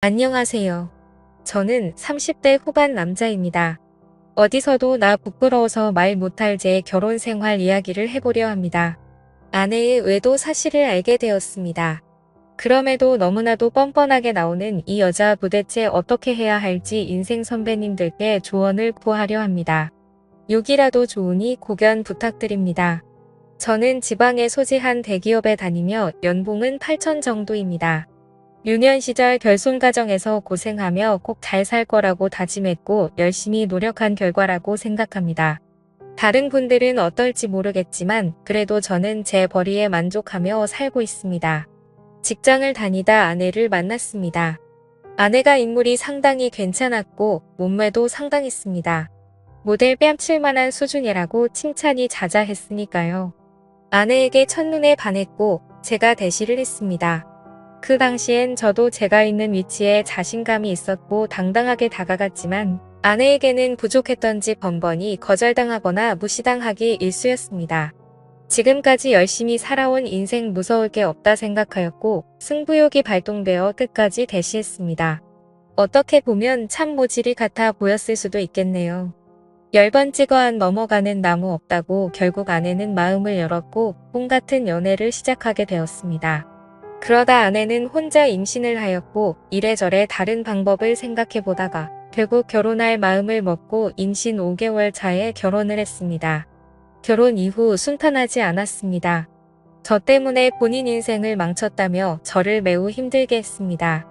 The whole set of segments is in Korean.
안녕하세요. 저는 30대 후반 남자입니다. 어디서도 나 부끄러워서 말 못할 제 결혼 생활 이야기를 해보려 합니다. 아내의 외도 사실을 알게 되었습니다. 그럼에도 너무나도 뻔뻔하게 나오는 이 여자 도대체 어떻게 해야 할지 인생 선배님들께 조언을 구하려 합니다. 욕이라도 좋으니 고견 부탁드립니다. 저는 지방에 소재한 대기업에 다니며 연봉은 8천 정도입니다. 유년 시절 결손 가정에서 고생하며 꼭 잘 살 거라고 다짐했고 열심히 노력한 결과라고 생각합니다. 다른 분들은 어떨지 모르겠지만 그래도 저는 제 벌이에 만족하며 살고 있습니다. 직장을 다니다 아내를 만났습니다. 아내가 인물이 상당히 괜찮았고 몸매도 상당했습니다. 모델 뺨칠 만한 수준이라고 칭찬이 자자했으니까요. 아내에게 첫눈에 반했고 제가 대시를 했습니다. 그 당시엔 저도 제가 있는 위치에 자신감이 있었고 당당하게 다가갔지만 아내에게는 부족했던지 번번이 거절당하거나 무시당하기 일쑤였습니다. 지금까지 열심히 살아온 인생 무서울 게 없다 생각하였고 승부욕이 발동되어 끝까지 대시했습니다. 어떻게 보면 참 모질이 같아 보였을 수도 있겠네요. 10번 찍어 안 넘어가는 나무 없다고 결국 아내는 마음을 열었고 꿈 같은 연애를 시작하게 되었습니다. 그러다 아내는 혼자 임신을 하였고 이래저래 다른 방법을 생각해 보다가 결국 결혼할 마음을 먹고 임신 5개월 차에 결혼을 했습니다. 결혼 이후 순탄하지 않았습니다. 저 때문에 본인 인생을 망쳤다며 저를 매우 힘들게 했습니다.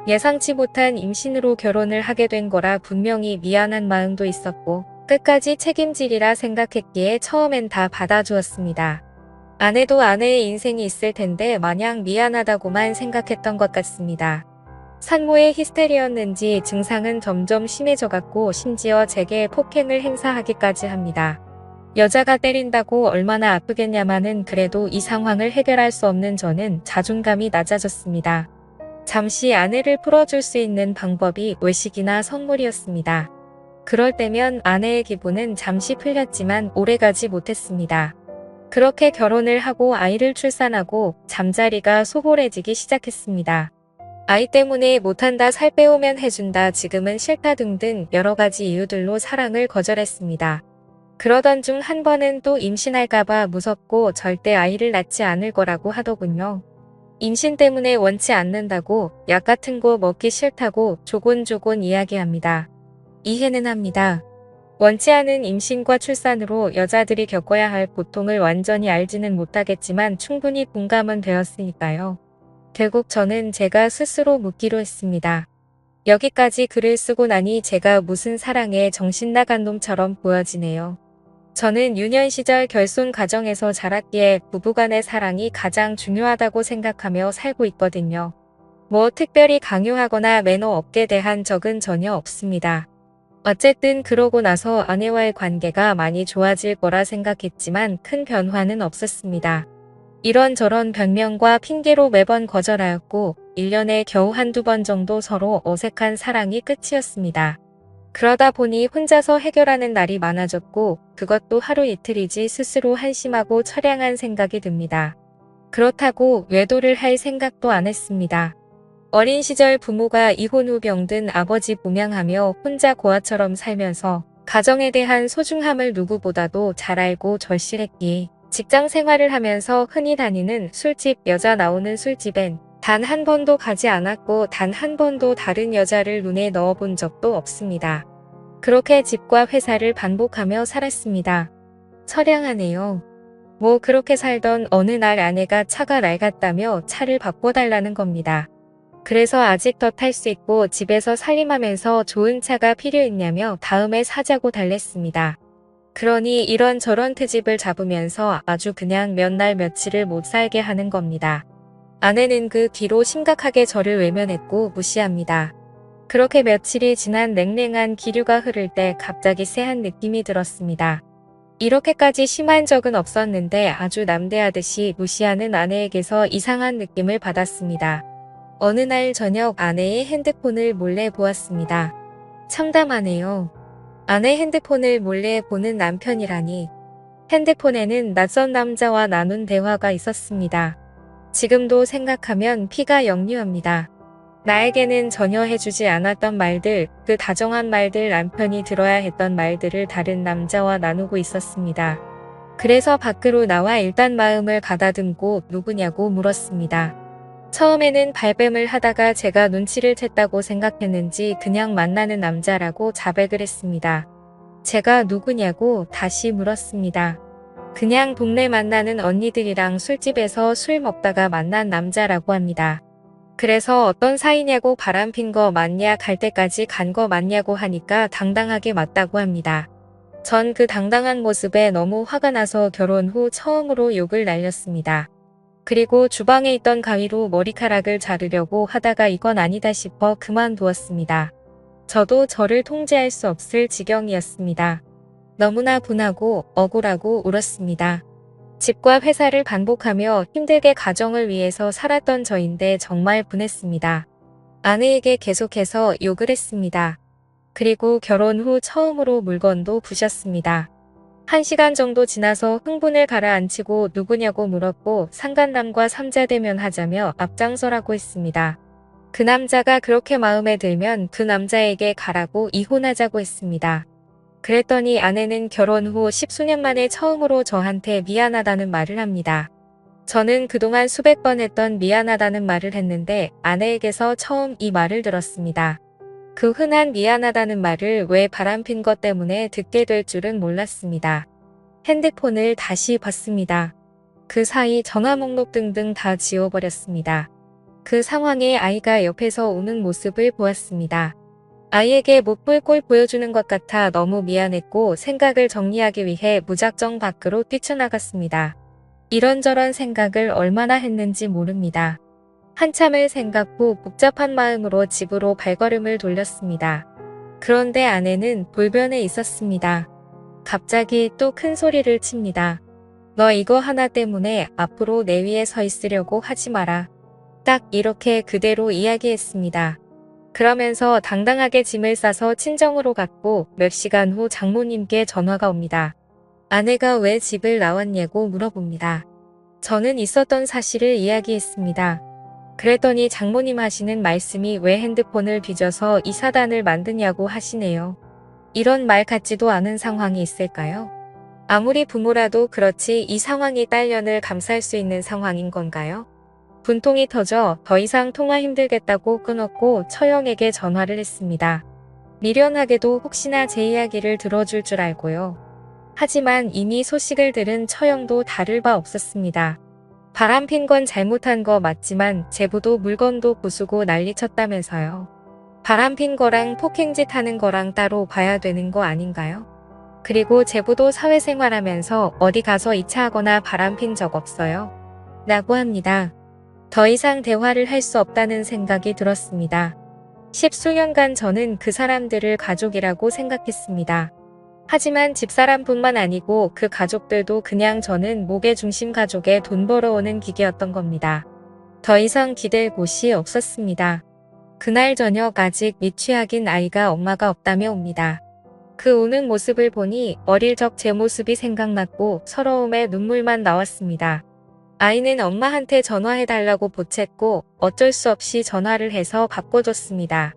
예상치 못한 임신으로 결혼을 하게 된 거라 분명히 미안한 마음도 있었고 끝까지 책임지리라 생각했기에 처음엔 다 받아주었습니다. 아내도 아내의 인생이 있을 텐데 마냥 미안하다고만 생각했던 것 같습니다. 산모의 히스테리였는지 증상은 점점 심해져갔고 심지어 제게 폭행을 행사하기까지 합니다. 여자가 때린다고 얼마나 아프겠냐마는 그래도 이 상황을 해결할 수 없는 저는 자존감이 낮아졌습니다. 잠시 아내를 풀어줄 수 있는 방법이 외식이나 선물이었습니다. 그럴 때면 아내의 기분은 잠시 풀렸지만 오래가지 못했습니다. 그렇게 결혼을 하고 아이를 출산하고 잠자리가 소홀해지기 시작했습니다. 아이 때문에 못한다 살 빼오면 해준다 지금은 싫다 등등 여러가지 이유들로 사랑을 거절했습니다. 그러던 중 한 번은 또 임신할까봐 무섭고 절대 아이를 낳지 않을 거라고 하더군요. 임신 때문에 원치 않는다고 약 같은 거 먹기 싫다고 조곤조곤 이야기합니다. 이해는 합니다. 원치 않은 임신과 출산으로 여자들이 겪어야 할 고통을 완전히 알지는 못하겠지만 충분히 공감은 되었으니까요. 결국 저는 제가 스스로 묻기로 했습니다. 여기까지 글을 쓰고 나니 제가 무슨 사랑에 정신 나간 놈처럼 보여지네요. 저는 유년 시절 결손 가정에서 자랐기에 부부간의 사랑이 가장 중요하다고 생각하며 살고 있거든요. 뭐 특별히 강요하거나 매너 없게 대한 적은 전혀 없습니다. 어쨌든 그러고 나서 아내와의 관계가 많이 좋아질 거라 생각했지만 큰 변화는 없었습니다. 이런저런 변명과 핑계로 매번 거절하였고 1년에 겨우 한두 번 정도 서로 어색한 사랑이 끝이었습니다. 그러다 보니 혼자서 해결하는 날이 많아졌고 그것도 하루 이틀이지 스스로 한심하고 처량한 생각이 듭니다. 그렇다고 외도를 할 생각도 안 했습니다. 어린 시절 부모가 이혼 후 병든 아버지 봉양하며 혼자 고아처럼 살면서 가정에 대한 소중함을 누구보다도 잘 알고 절실했기에 직장 생활을 하면서 흔히 다니는 술집 여자 나오는 술집엔 단 한 번도 가지 않았고 단 한 번도 다른 여자를 눈에 넣어본 적도 없습니다. 그렇게 집과 회사를 반복하며 살았습니다. 처량하네요. 뭐 그렇게 살던 어느 날 아내가 차가 낡았다며 차를 바꿔달라는 겁니다. 그래서 아직 더 탈 수 있고 집에서 살림하면서 좋은 차가 필요했냐며 다음에 사자고 달랬습니다. 그러니 이런저런 트집을 잡으면서 아주 그냥 몇 날 며칠을 못 살게 하는 겁니다. 아내는 그 뒤로 심각하게 저를 외면했고 무시합니다. 그렇게 며칠이 지난 냉랭한 기류가 흐를 때 갑자기 쎄한 느낌이 들었습니다. 이렇게까지 심한 적은 없었는데 아주 남대하듯이 무시하는 아내에게서 이상한 느낌을 받았습니다. 어느 날 저녁 아내의 핸드폰을 몰래 보았습니다. 참담하네요. 아내 핸드폰을 몰래 보는 남편이라니. 핸드폰에는 낯선 남자와 나눈 대화가 있었습니다. 지금도 생각하면 피가 역류합니다. 나에게는 전혀 해주지 않았던 말들, 그 다정한 말들, 남편이 들어야 했던 말들을 다른 남자와 나누고 있었습니다. 그래서 밖으로 나와 일단 마음을 가다듬고 누구냐고 물었습니다. 처음에는 발뺌을 하다가 제가 눈치를 챘다고 생각했는지 그냥 만나는 남자라고 자백을 했습니다. 제가 누구냐고 다시 물었습니다. 그냥 동네 만나는 언니들이랑 술집에서 술 먹다가 만난 남자라고 합니다. 그래서 어떤 사이냐고 바람핀 거 맞냐, 갈 때까지 간 거 맞냐고 하니까 당당하게 맞다고 합니다. 전 그 당당한 모습에 너무 화가 나서 결혼 후 처음으로 욕을 날렸습니다. 그리고 주방에 있던 가위로 머리카락을 자르려고 하다가 이건 아니다 싶어 그만두었습니다. 저도 저를 통제할 수 없을 지경이었습니다. 너무나 분하고 억울하고 울었습니다. 집과 회사를 반복하며 힘들게 가정을 위해서 살았던 저인데 정말 분했습니다. 아내에게 계속해서 욕을 했습니다. 그리고 결혼 후 처음으로 물건도 부셨습니다. 1시간 정도 지나서 흥분을 가라앉히고 누구냐고 물었고 상간남과 삼자대면 하자며 앞장서라고 했습니다. 그 남자가 그렇게 마음에 들면 그 남자에게 가라고 이혼하자고 했습니다. 그랬더니 아내는 결혼 후 10수년 만에 처음으로 저한테 미안하다는 말을 합니다. 저는 그동안 수백 번 했던 미안하다는 말을 했는데 아내에게서 처음 이 말을 들었습니다. 그 흔한 미안하다는 말을 왜 바람핀 것 때문에 듣게 될 줄은 몰랐습니다. 핸드폰을 다시 봤습니다. 그 사이 전화 목록 등등 다 지워버렸습니다. 그 상황에 아이가 옆에서 우는 모습을 보았습니다. 아이에게 못 볼 꼴 보여주는 것 같아 너무 미안했고 생각을 정리하기 위해 무작정 밖으로 뛰쳐나갔습니다. 이런저런 생각을 얼마나 했는지 모릅니다. 한참을 생각 후 복잡한 마음으로 집으로 발걸음을 돌렸습니다. 그런데 아내는 돌변에 있었습니다. 갑자기 또 큰 소리를 칩니다. 너 이거 하나 때문에 앞으로 내 위에 서 있으려고 하지 마라. 딱 이렇게 그대로 이야기했습니다. 그러면서 당당하게 짐을 싸서 친정으로 갔고 몇 시간 후 장모님께 전화가 옵니다. 아내가 왜 집을 나왔냐고 물어봅니다. 저는 있었던 사실을 이야기했습니다. 그랬더니 장모님 하시는 말씀이 왜 핸드폰을 뒤져서 이 사단을 만드냐고 하시네요. 이런 말 같지도 않은 상황이 있을까요? 아무리 부모라도 그렇지 이 상황이 딸년을 감쌀 수 있는 상황인 건가요? 분통이 터져 더 이상 통화 힘들겠다고 끊었고 처형에게 전화를 했습니다. 미련하게도 혹시나 제 이야기를 들어줄 줄 알고요. 하지만 이미 소식을 들은 처형도 다를 바 없었습니다. 바람핀 건 잘못한 거 맞지만 제부도 물건도 부수고 난리쳤다면서요. 바람핀 거랑 폭행짓 하는 거랑 따로 봐야 되는 거 아닌가요? 그리고 제부도 사회생활하면서 어디 가서 2차 하거나 바람핀 적 없어요. 라고 합니다. 더 이상 대화를 할 수 없다는 생각이 들었습니다. 10수년간 저는 그 사람들을 가족이라고 생각했습니다. 하지만 집사람뿐만 아니고 그 가족들도 그냥 저는 목의 중심 가족에 돈 벌어오는 기계였던 겁니다. 더 이상 기댈 곳이 없었습니다. 그날 저녁 아직 미취학인 아이가 엄마가 없다며 옵니다. 그 우는 모습을 보니 어릴 적 제 모습이 생각났고 서러움에 눈물만 나왔습니다. 아이는 엄마한테 전화해달라고 보챘고 어쩔 수 없이 전화를 해서 바꿔줬습니다.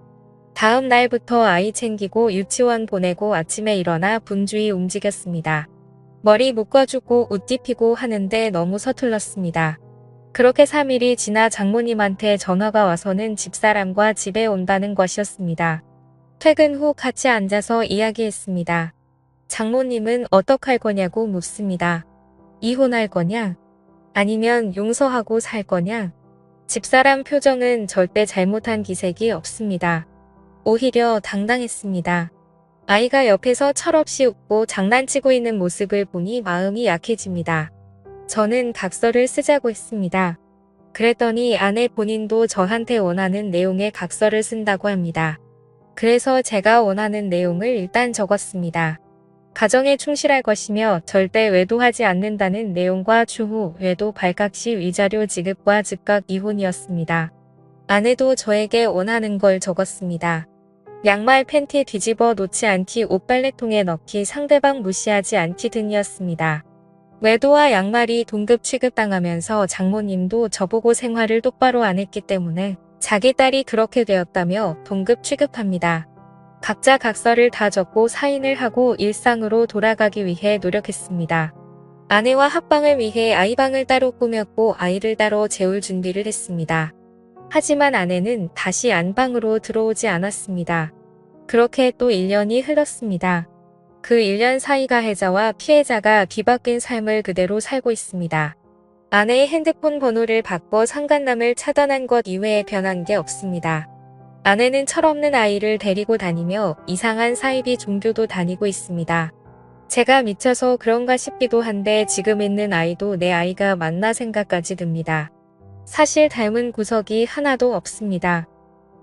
다음 날부터 아이 챙기고 유치원 보내고 아침에 일어나 분주히 움직였습니다. 머리 묶어주고 옷 입히고 하는데 너무 서툴렀습니다. 그렇게 3일이 지나 장모님한테 전화가 와서는 집사람과 집에 온다는 것이었습니다. 퇴근 후 같이 앉아서 이야기했습니다. 장모님은 어떡할 거냐고 묻습니다. 이혼할 거냐? 아니면 용서하고 살 거냐? 집사람 표정은 절대 잘못한 기색이 없습니다. 오히려 당당했습니다. 아이가 옆에서 철없이 웃고 장난치고 있는 모습을 보니 마음이 약해집니다. 저는 각서를 쓰자고 했습니다. 그랬더니 아내 본인도 저한테 원하는 내용의 각서를 쓴다고 합니다. 그래서 제가 원하는 내용을 일단 적었습니다. 가정에 충실할 것이며 절대 외도하지 않는다는 내용과 추후 외도 발각 시 위자료 지급과 즉각 이혼이었습니다. 아내도 저에게 원하는 걸 적었습니다. 양말 팬티 뒤집어 놓지 않기, 옷 빨래통에 넣기, 상대방 무시하지 않기 등이었습니다. 외도와 양말이 동급 취급당하면서 장모님도 저보고 생활을 똑바로 안 했기 때문에 자기 딸이 그렇게 되었다며 동급 취급합니다. 각자 각서를 다 적고 사인을 하고 일상으로 돌아가기 위해 노력했습니다. 아내와 합방을 위해 아이방을 따로 꾸몄고 아이를 따로 재울 준비를 했습니다. 하지만 아내는 다시 안방으로 들어오지 않았습니다. 그렇게 또 1년이 흘렀습니다. 그 1년 사이 가해자와 피해자가 뒤바뀐 삶을 그대로 살고 있습니다. 아내의 핸드폰 번호를 바꿔 상간남을 차단한 것 이외에 변한 게 없습니다. 아내는 철없는 아이를 데리고 다니며 이상한 사이비 종교도 다니고 있습니다. 제가 미쳐서 그런가 싶기도 한데 지금 있는 아이도 내 아이가 맞나 생각까지 듭니다. 사실 닮은 구석이 하나도 없습니다.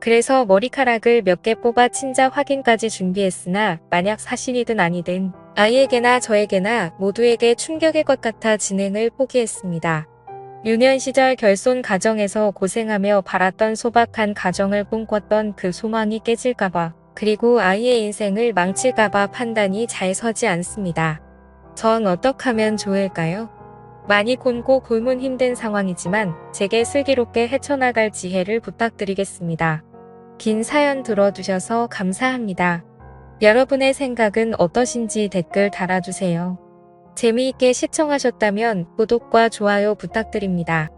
그래서 머리카락을 몇 개 뽑아 친자 확인까지 준비했으나 만약 사실이든 아니든 아이에게나 저에게나 모두에게 충격일 것 같아 진행을 포기했습니다. 유년 시절 결손 가정에서 고생하며 바랐던 소박한 가정을 꿈꿨던 그 소망이 깨질까봐 그리고 아이의 인생을 망칠까봐 판단이 잘 서지 않습니다. 전 어떻게 하면 좋을까요? 많이 곤고 굶은 힘든 상황이지만 제게 슬기롭게 헤쳐나갈 지혜를 부탁드리겠습니다. 긴 사연 들어주셔서 감사합니다. 여러분의 생각은 어떠신지 댓글 달아주세요. 재미있게 시청하셨다면 구독과 좋아요 부탁드립니다.